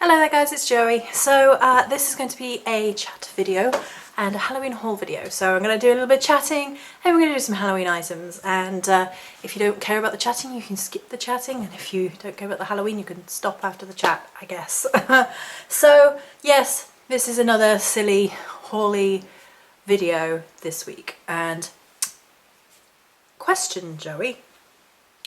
Hello there guys, it's Joey. So this is going to be a chat video and a Halloween haul video. So I'm going to do a little bit of chatting and we're going to do some Halloween items, and if you don't care about the chatting you can skip the chatting, and if you don't care about the Halloween you can stop after the chat, I guess. So yes, this is another silly hauly video this week. And question, Joey,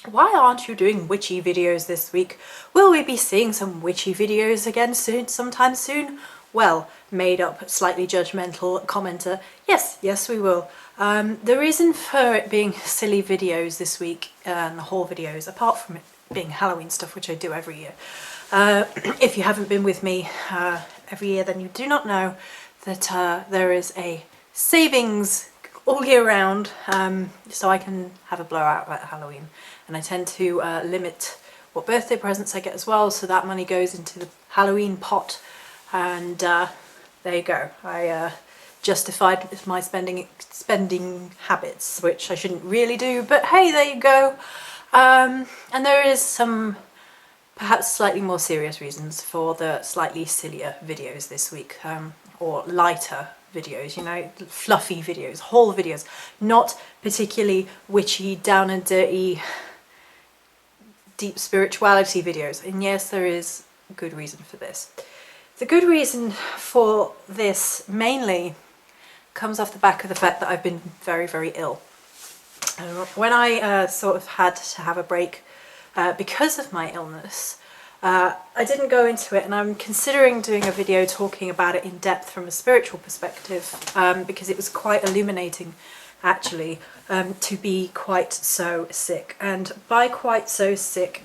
why aren't you doing witchy videos this week? Will we be seeing some witchy videos again sometime soon? Well, made up, slightly judgmental commenter, yes we will. The reason for it being silly videos this week, and haul videos, apart from it being Halloween stuff, which I do every year. If you haven't been with me every year, then you do not know that there is a savings all year round, so I can have a blowout at Halloween. And I tend to limit what birthday presents I get as well, so that money goes into the Halloween pot. And there you go. I justified my spending habits, which I shouldn't really do, but hey, there you go. And there is some perhaps slightly more serious reasons for the slightly sillier videos this week, or lighter videos, you know, fluffy videos, haul videos, not particularly witchy, down and dirty, deep spirituality videos. And yes, there is a good reason for this. The good reason for this mainly comes off the back of the fact that I've been very, very ill. When I sort of had to have a break because of my illness, I didn't go into it, and I'm considering doing a video talking about it in depth from a spiritual perspective, because it was quite illuminating actually, to be quite so sick. And by quite so sick,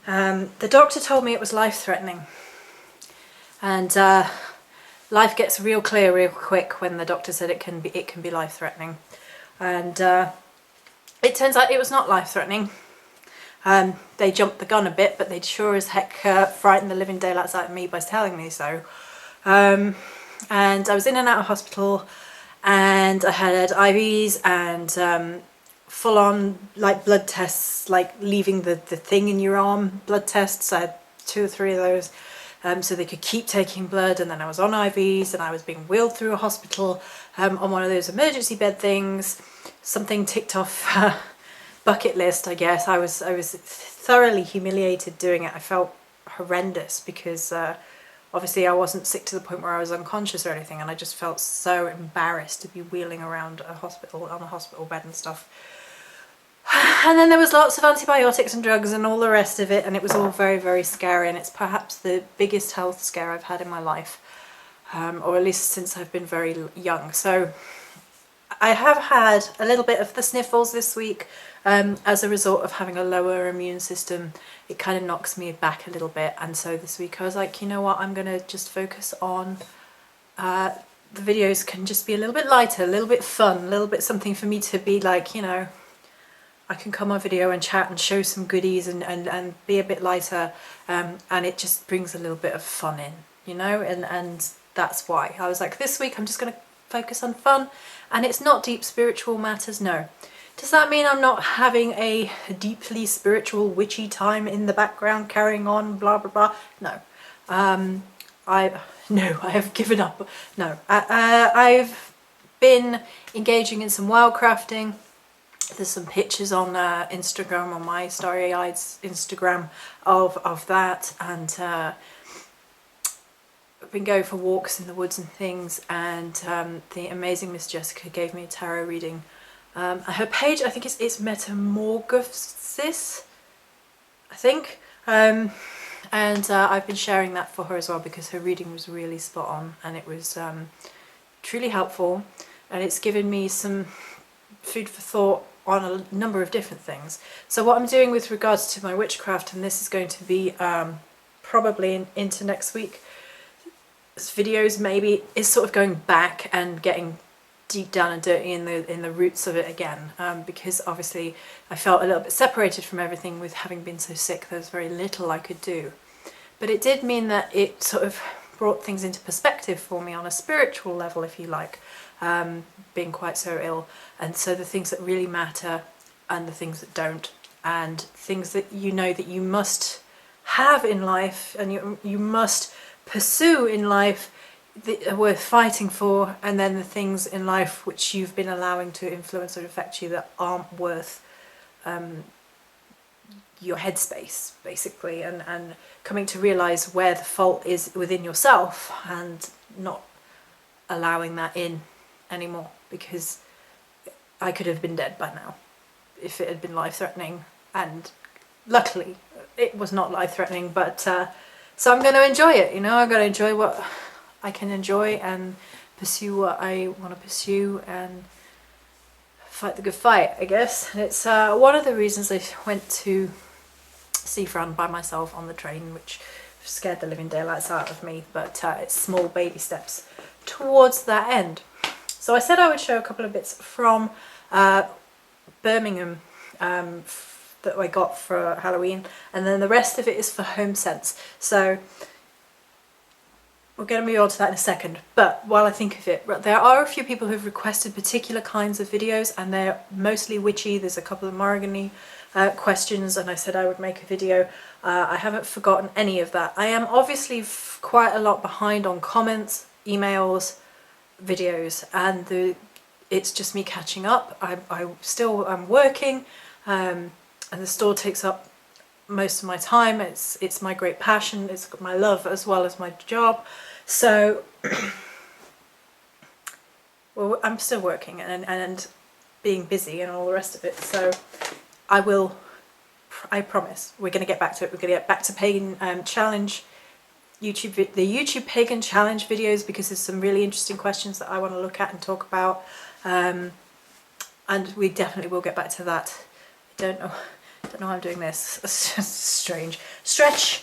the doctor told me it was life-threatening, and life gets real clear real quick when the doctor said it can be life-threatening. And it turns out it was not life-threatening. They jumped the gun a bit, but they sure as heck frightened the living daylights out of me by telling me so. And I was in and out of hospital, and I had IVs and full-on like blood tests, like leaving the thing in your arm blood tests. I had 2 or 3 of those, so they could keep taking blood. And then I was on IVs, and I was being wheeled through a hospital on one of those emergency bed things. Something ticked off bucket list, I guess. I was thoroughly humiliated doing it. I felt horrendous because obviously I wasn't sick to the point where I was unconscious or anything, and I just felt so embarrassed to be wheeling around a hospital on a hospital bed and stuff. And then there was lots of antibiotics and drugs and all the rest of it, and it was all very, very scary, and it's perhaps the biggest health scare I've had in my life, or at least since I've been very young. So I have had a little bit of the sniffles this week, as a result of having a lower immune system. It kind of knocks me back a little bit, and so this week I was like, you know what, I'm gonna just focus on the videos can just be a little bit lighter, a little bit fun, a little bit something for me to be like, you know, I can come on video and chat and show some goodies and be a bit lighter, and it just brings a little bit of fun in, you know, and that's why I was like, this week I'm just gonna focus on fun. And it's not deep spiritual matters, no. Does that mean I'm not having a deeply spiritual witchy time in the background carrying on blah blah blah? No. I have given up. No. I've been engaging in some wildcrafting. There's some pictures on Instagram, on my starry-eyed Instagram of that, and I've been going for walks in the woods and things, and the amazing Miss Jessica gave me a tarot reading. Her page, I think it's Metamorphosis, I think, and I've been sharing that for her as well, because her reading was really spot on, and it was truly helpful, and it's given me some food for thought on a number of different things. So what I'm doing with regards to my witchcraft, and this is going to be probably into next week, videos maybe, is sort of going back and getting deep down and dirty in the roots of it again, because obviously I felt a little bit separated from everything with having been so sick. There was very little I could do, but it did mean that it sort of brought things into perspective for me on a spiritual level, if you like, being quite so ill. And so the things that really matter and the things that don't, and things that you know that you must have in life and you must pursue in life that are worth fighting for, and then the things in life which you've been allowing to influence or affect you that aren't worth your headspace, basically, and coming to realise where the fault is within yourself and not allowing that in anymore, because I could have been dead by now if it had been life-threatening, and luckily it was not life-threatening, but so I'm going to enjoy it, you know. I'm going to enjoy what I can enjoy and pursue what I want to pursue and fight the good fight, I guess. And it's one of the reasons I went to see Fran by myself on the train, which scared the living daylights out of me, but it's small baby steps towards that end. So I said I would show a couple of bits from Birmingham that I got for Halloween, and then the rest of it is for HomeSense. So we're going to move on to that in a second, but while I think of it, there are a few people who've requested particular kinds of videos, and they're mostly witchy. There's a couple of Morrigan questions, and I said I would make a video. I haven't forgotten any of that. I am obviously quite a lot behind on comments, emails, videos, and it's just me catching up. I'm working, and the store takes up most of my time. It's my great passion. It's my love as well as my job. So, well, I'm still working and being busy and all the rest of it. So, I promise, we're going to get back to it. We're going to get back to Pagan Challenge, the YouTube Pagan Challenge videos, because there's some really interesting questions that I want to look at and talk about. And we definitely will get back to that. I don't know why I'm doing this. It's just strange. Stretch,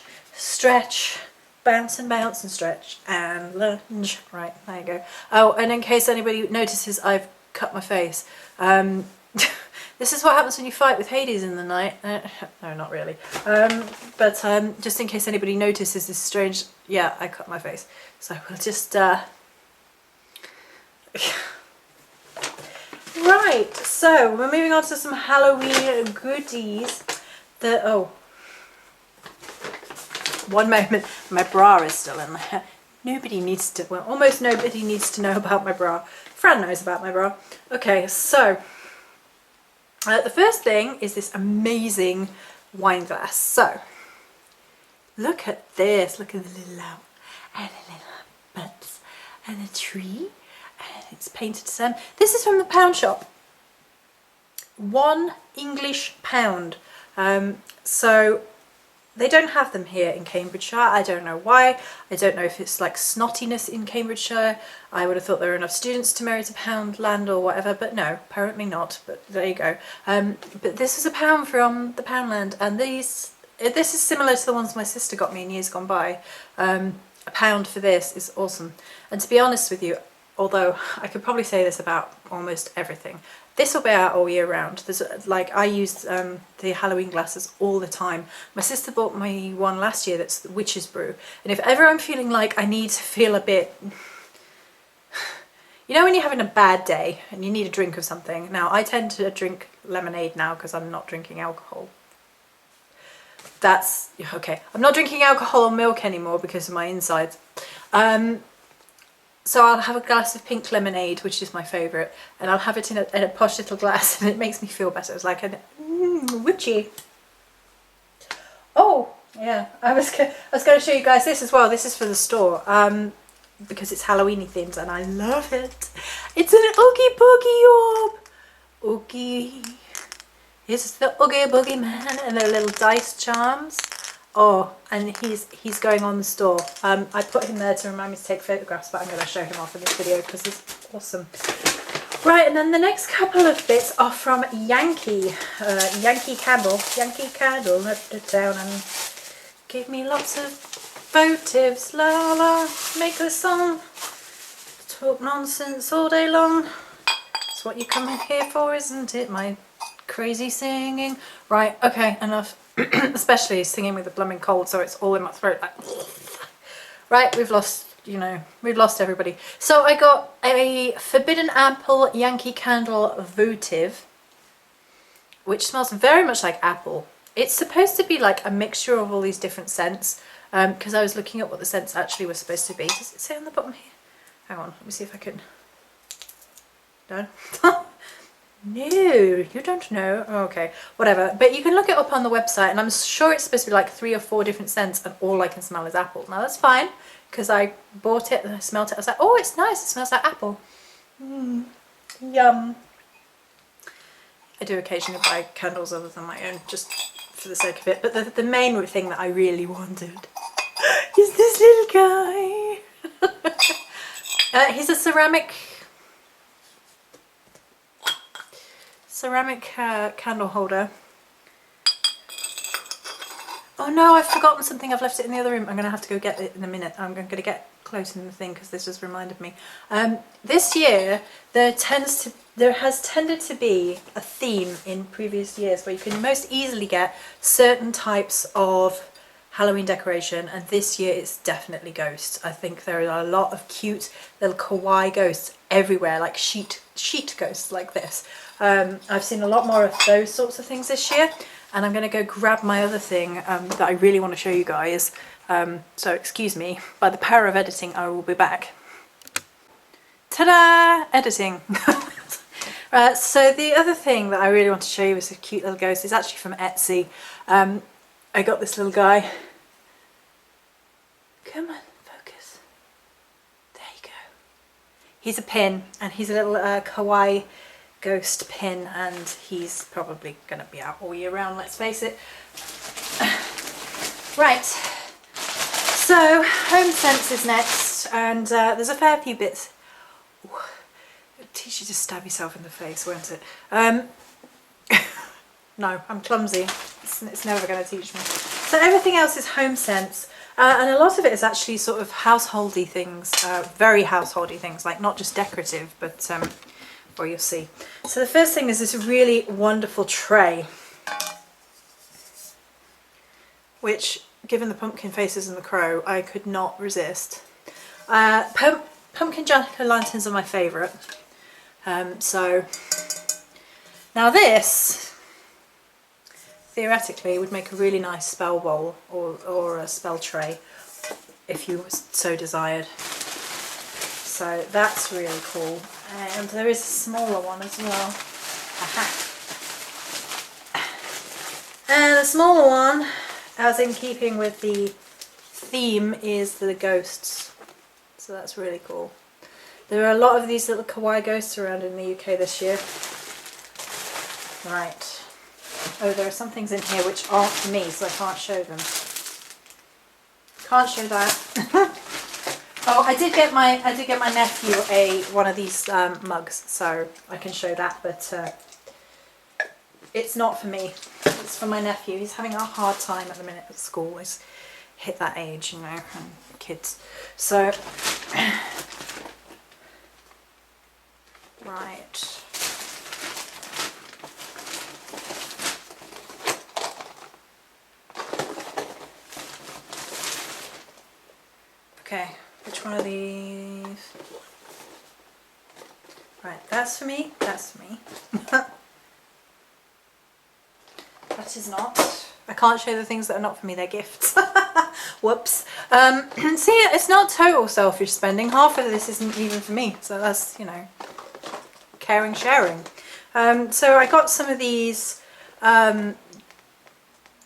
bounce and bounce and stretch and lunge. Right, there you go. Oh, and in case anybody notices, I've cut my face. This is what happens when you fight with Hades in the night. No, not really. But just in case anybody notices this strange, yeah, I cut my face. So we'll just right, so we're moving on to some Halloween goodies. One moment, my bra is still in there. Almost nobody needs to know about my bra. Fran knows about my bra. Okay, so the first thing is this amazing wine glass. So look at this. Look at the little lamp and the little buds and the tree. And it's painted to them. This is from the pound shop. £1 English pound. So they don't have them here in Cambridgeshire. I don't know why. I don't know if it's like snottiness in Cambridgeshire. I would have thought there were enough students to merit a pound land or whatever, but no, apparently not. But there you go. But this is a pound from the Poundland, and this is similar to the ones my sister got me in years gone by. A pound for this is awesome. And to be honest with you, although I could probably say this about almost everything, this will be out all year round. There's I use the Halloween glasses all the time. My sister bought me one last year that's the Witch's Brew. And if ever I'm feeling like I need to feel a bit... You know when you're having a bad day and you need a drink of something? Now, I tend to drink lemonade now because I'm not drinking alcohol. That's... okay. I'm not drinking alcohol or milk anymore because of my insides. So I'll have a glass of pink lemonade, which is my favourite, and I'll have it in a posh little glass, and it makes me feel better. It's like a witchy. Oh, yeah, I was going to show you guys this as well. This is for the store, because it's Halloweeny themed, and I love it. It's an Oogie Boogie orb. Oogie. Here's the Oogie Boogie Man and their little dice charms. Oh, and he's going on the store. I put him there to remind me to take photographs, but I'm going to show him off in this video because he's awesome. Right, and then the next couple of bits are from Yankee Candle. Yankee Candle left it down and gave me lots of votives. La la, make a song, talk nonsense all day long. That's what you come in here for, isn't it? My crazy singing. Right, okay, enough. Especially singing with a blooming cold, so it's all in my throat. Like, right, we've lost everybody. So I got a Forbidden Apple Yankee Candle votive, which smells very much like apple. It's supposed to be like a mixture of all these different scents, because I was looking at what the scents actually were supposed to be. Does it say on the bottom here? Hang on, let me see if I can. No? No, you don't know. Oh, okay, whatever. But you can look it up on the website, and I'm sure it's supposed to be like 3 or 4 different scents, and all I can smell is apple. Now that's fine, because I bought it and I smelled it. I was like, oh, it's nice. It smells like apple. Yum. I do occasionally buy candles other than my own, just for the sake of it. But the main thing that I really wanted is this little guy. He's a ceramic candle holder. Oh no, I've forgotten something. I've left it in the other room. I'm going to have to go get it in a minute. I'm going to get close in the thing because this just reminded me. This year there has tended to be a theme in previous years where you can most easily get certain types of Halloween decoration, and this year it's definitely ghosts. I think there are a lot of cute little kawaii ghosts everywhere, like sheet ghosts like this. I've seen a lot more of those sorts of things this year, and I'm going to go grab my other thing that I really want to show you guys. So excuse me, by the power of editing I will be back. Ta-da! Editing. So the other thing that I really want to show you is a cute little ghost. It's actually from Etsy. I got this little guy. Come on, focus. There you go. He's a pin, and he's a little kawaii ghost pin, and he's probably going to be out all year round, let's face it. Right, so HomeSense is next, and there's a fair few bits. Ooh, it'll teach you to stab yourself in the face, won't it? No, I'm clumsy. It's never going to teach me. So everything else is HomeSense, and a lot of it is actually sort of householdy things, very householdy things, like not just decorative, but well, you'll see. So the first thing is this really wonderful tray, which, given the pumpkin faces and the crow, I could not resist. Pumpkin jack-o'-lanterns are my favourite. So now this, theoretically, would make a really nice spell bowl or a spell tray if you so desired. So that's really cool. And there is a smaller one as well. Aha. And the smaller one, as in keeping with the theme, is the ghosts. So that's really cool. There are a lot of these little kawaii ghosts around in the UK this year. Right. Oh, there are some things in here which aren't for me, so I can't show them. Can't show that. Oh, I did get my nephew one of these mugs, so I can show that, but it's not for me. It's for my nephew. He's having a hard time at the minute at school. He's hit that age, you know, and kids. So, right. Okay, which one of these? Right, that's for me, that's for me. That is not. I can't show the things that are not for me, they're gifts. Whoops. See, it's not total selfish spending. Half of this isn't even for me, so that's, you know, caring, sharing. So I got some of these, what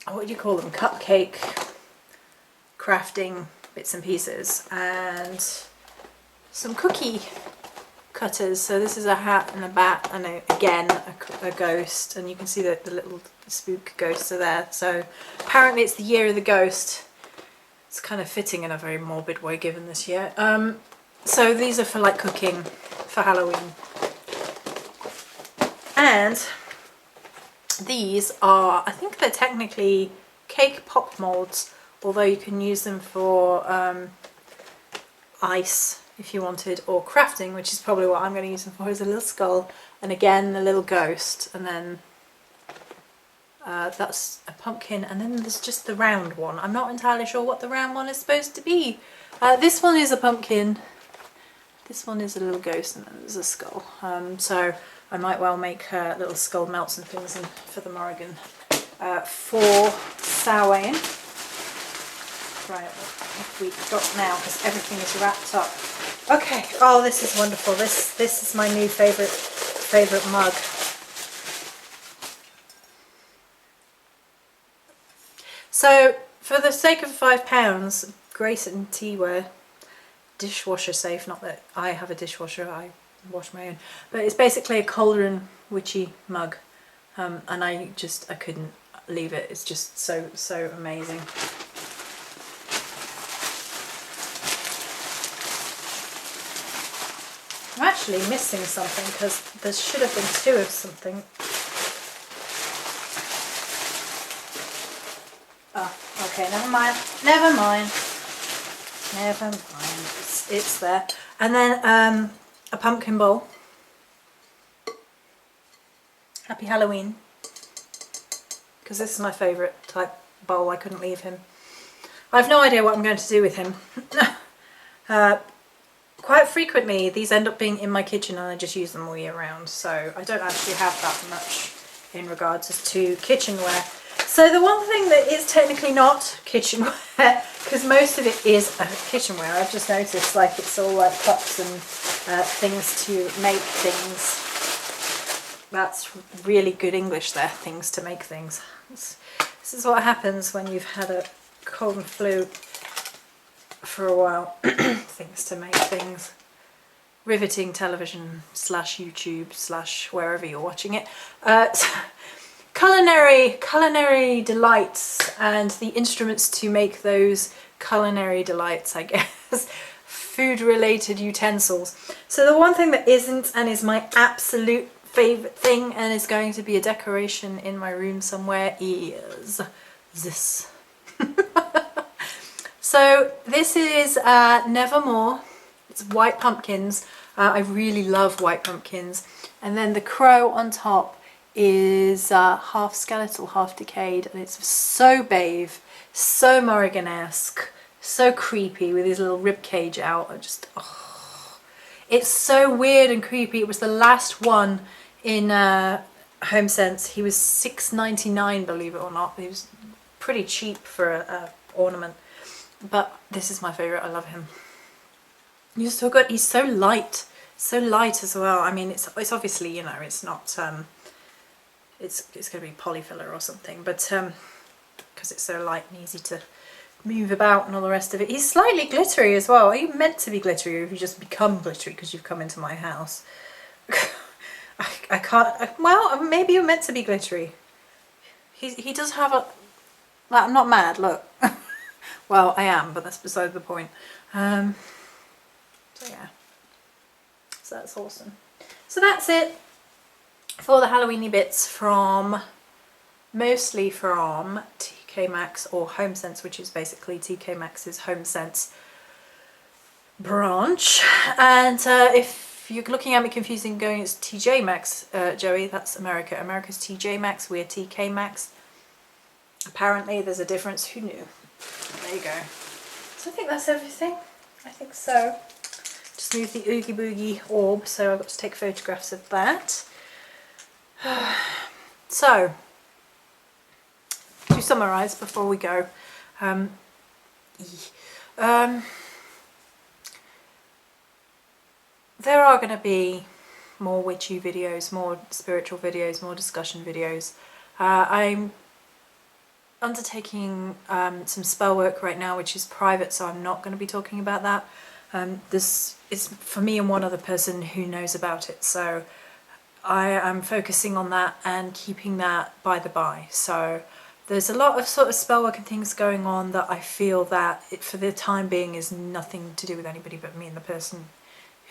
do you call them? Cupcake crafting bits and pieces, and some cookie cutters. So this is a hat and a bat, and again a ghost, and you can see that the little spook ghosts are there. So apparently it's the year of the ghost. It's kind of fitting in a very morbid way given this year. So these are for like cooking for Halloween, and these are, I think they're technically cake pop molds, although you can use them for ice if you wanted, or crafting, which is probably what I'm going to use them for, is a little skull, and again the little ghost, and then that's a pumpkin, and then there's just the round one. I'm not entirely sure what the round one is supposed to be. This one is a pumpkin, this one is a little ghost, and then there's a skull. So I might well make little skull melts and things for the Morrigan for Samhain. Right, what have we got now? Because everything is wrapped up. Okay. Oh, this is wonderful. This is my new favorite mug. So, for the sake of £5, Grace and Teaware dishwasher safe. Not that I have a dishwasher. I wash my own. But it's basically a cauldron witchy mug, and I couldn't leave it. It's just so amazing. I'm actually missing something because there should have been 2 of something. Oh, okay, never mind. It's there. And then a pumpkin bowl. Happy Halloween. Because this is my favourite type bowl. I couldn't leave him. I have no idea what I'm going to do with him. Quite frequently these end up being in my kitchen and I just use them all year round, so I don't actually have that much in regards to kitchenware. So the one thing that is technically not kitchenware, because most of it is kitchenware, I've just noticed, like it's all like cups and things to make things. That's really good English there, things to make things. This is what happens when you've had a cold and flu for a while. Things to make things. Riveting television / YouTube / wherever you're watching it. Culinary delights and the instruments to make those culinary delights, I guess. Food related utensils. So the one thing that isn't and is my absolute favourite thing and is going to be a decoration in my room somewhere is this. So this is Nevermore. It's white pumpkins. I really love white pumpkins. And then the crow on top is half skeletal, half decayed. And it's so babe, so Morrigan-esque, so creepy with his little rib cage out. It's so weird and creepy. It was the last one in HomeSense. He was $6.99, believe it or not. He was pretty cheap for an ornament. But this is my favourite. I love him. He's so good. He's so light as well. I mean, it's obviously, you know, it's not it's going to be polyfiller or something, but because it's so light and easy to move about and all the rest of it. He's slightly glittery as well. Are you meant to be glittery, or have you just become glittery because you've come into my house? I can't. Well, maybe you're meant to be glittery. He does have a. Like, I'm not mad. Look. Well, I am, but that's beside the point. So yeah, so that's awesome. So that's it for the Halloweeny bits mostly from TK Maxx or HomeSense, which is basically TK Maxx's HomeSense branch. And if you're looking at me confusing going, it's TJ Maxx, Joey, that's America. America's TJ Maxx, we're TK Maxx. Apparently there's a difference, who knew? There you go. So I think that's everything. I think so. Just moved the Oogie Boogie orb, so I've got to take photographs of that. So, to summarise before we go, there are going to be more witchy videos, more spiritual videos, more discussion videos. I'm undertaking some spell work right now, which is private, so I'm not going to be talking about that. This is for me and one other person who knows about it, so I am focusing on that and keeping that by the by. So there's a lot of sort of spell work and things going on that I feel that it, for the time being, is nothing to do with anybody but me and the person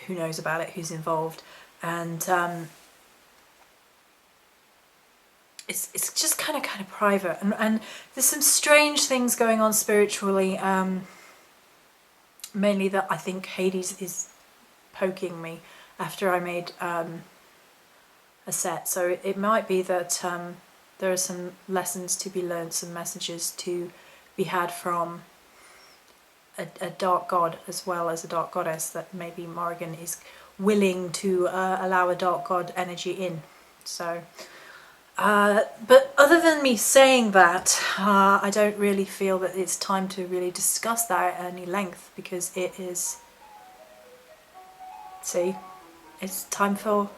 who knows about it, who's involved. And it's just kind of private, and there's some strange things going on spiritually, mainly that I think Hades is poking me after I made a set. So it might be that there are some lessons to be learned, some messages to be had from a dark god as well as a dark goddess, that maybe Morrigan is willing to allow a dark god energy in. So But other than me saying that, I don't really feel that it's time to really discuss that at any length, because it is, see, it's time for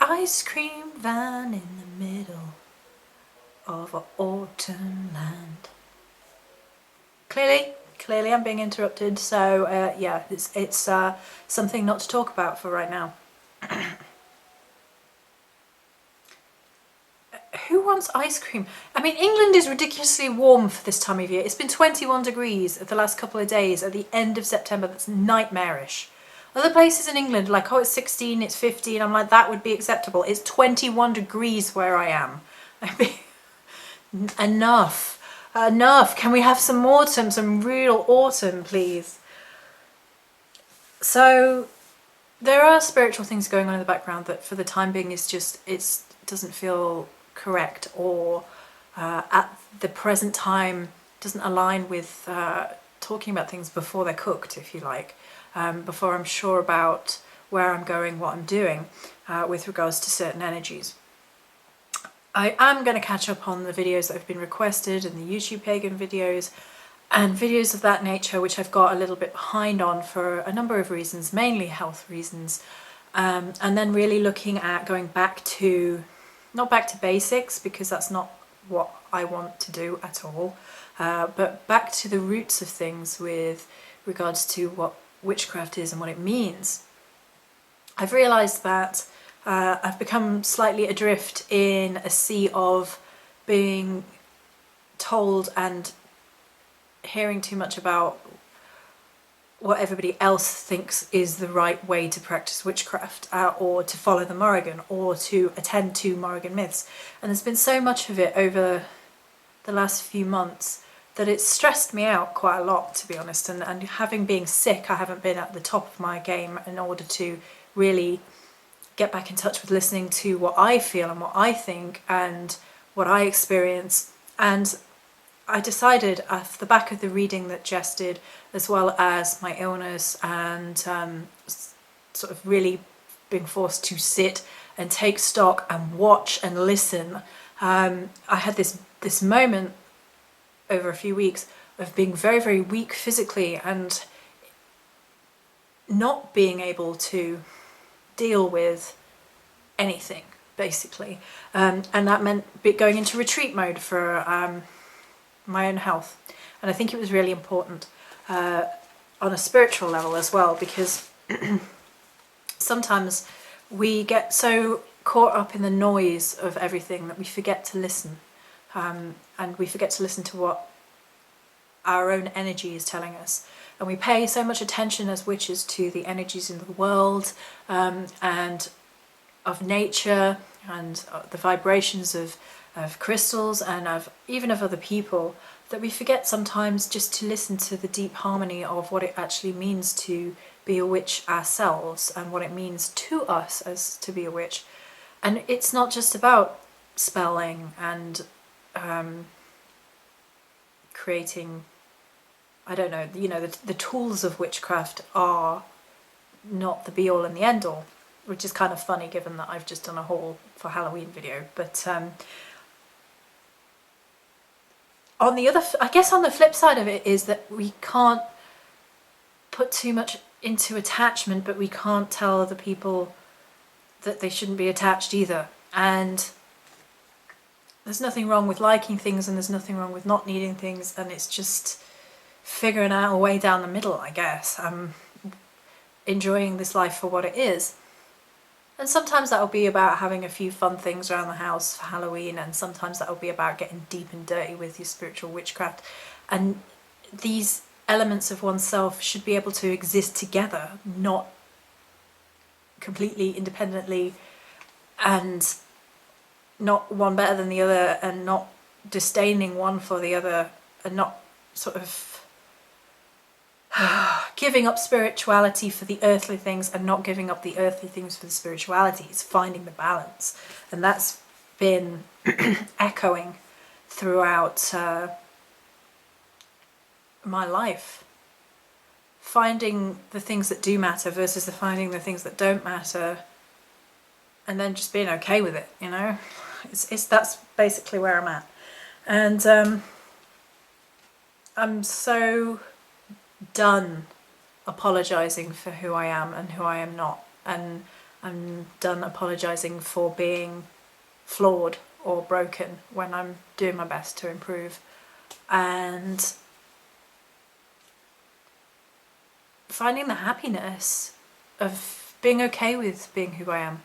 ice cream van in the middle of an autumn land. Clearly I'm being interrupted, so yeah, it's something not to talk about for right now. Who wants ice cream? I mean, England is ridiculously warm for this time of year. It's been 21 degrees the last couple of days at the end of September. That's nightmarish. Other places in England, like, oh, it's 16, it's 15, I'm like, that would be acceptable. It's 21 degrees where I am. I mean, enough. Can we have some autumn, some real autumn, please? So there are spiritual things going on in the background that for the time being is just, it doesn't feel correct, or at the present time doesn't align with talking about things before they're cooked, if you like, before I'm sure about where I'm going, what I'm doing with regards to certain energies. I am going to catch up on the videos that have been requested and the YouTube pagan videos and videos of that nature, which I've got a little bit behind on for a number of reasons, mainly health reasons, and then really looking at going back to, not back to basics, because that's not what I want to do at all, but back to the roots of things with regards to what witchcraft is and what it means. I've realised that I've become slightly adrift in a sea of being told and hearing too much about what everybody else thinks is the right way to practice witchcraft, or to follow the Morrigan, or to attend to Morrigan myths. And there's been so much of it over the last few months that it's stressed me out quite a lot, to be honest. And having been sick, I haven't been at the top of my game in order to really get back in touch with listening to what I feel and what I think and what I experience. And I decided, off the back of the reading that Jess did, as well as my illness and sort of really being forced to sit and take stock and watch and listen, I had this moment over a few weeks of being very, very weak physically and not being able to deal with anything, basically. And that meant going into retreat mode for my own health. And I think it was really important on a spiritual level as well, because sometimes we get so caught up in the noise of everything that we forget to listen. And we forget to listen to what our own energy is telling us. And we pay so much attention as witches to the energies in the world, and of nature, and the vibrations of crystals, and even of other people, that we forget sometimes just to listen to the deep harmony of what it actually means to be a witch ourselves, and what it means to us as to be a witch. And it's not just about spelling and creating, I don't know, the tools of witchcraft are not the be all and the end all, which is kind of funny given that I've just done a haul for Halloween video. But on the flip side of it is that we can't put too much into attachment, but we can't tell other people that they shouldn't be attached either. And there's nothing wrong with liking things, and there's nothing wrong with not needing things, and it's just figuring out a way down the middle, I guess. I'm enjoying this life for what it is. And sometimes that'll be about having a few fun things around the house for Halloween, and sometimes that'll be about getting deep and dirty with your spiritual witchcraft. And these elements of oneself should be able to exist together, not completely independently, and not one better than the other, and not disdaining one for the other, and not sort of giving up spirituality for the earthly things and not giving up the earthly things for the spirituality. It's finding the balance. And that's been echoing throughout my life. Finding the things that do matter versus finding the things that don't matter, and then just being okay with it, you know? That's basically where I'm at. And I'm so done apologising for who I am and who I am not, and I'm done apologising for being flawed or broken when I'm doing my best to improve, and finding the happiness of being okay with being who I am,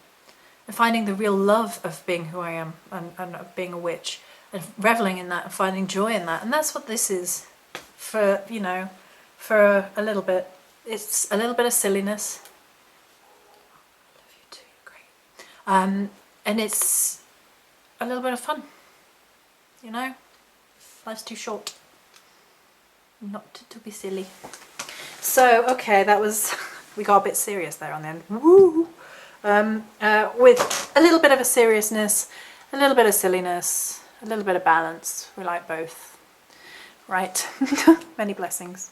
and finding the real love of being who I am, and of being a witch, and reveling in that and finding joy in that. And that's what this is for, you know, for a little bit. It's a little bit of silliness. I love you too, you're great. And it's a little bit of fun, you know? Life's too short not to be silly. So, okay, that was, we got a bit serious there on the end. Woo! With a little bit of a seriousness, a little bit of silliness, a little bit of balance. We like both. Right. Many blessings.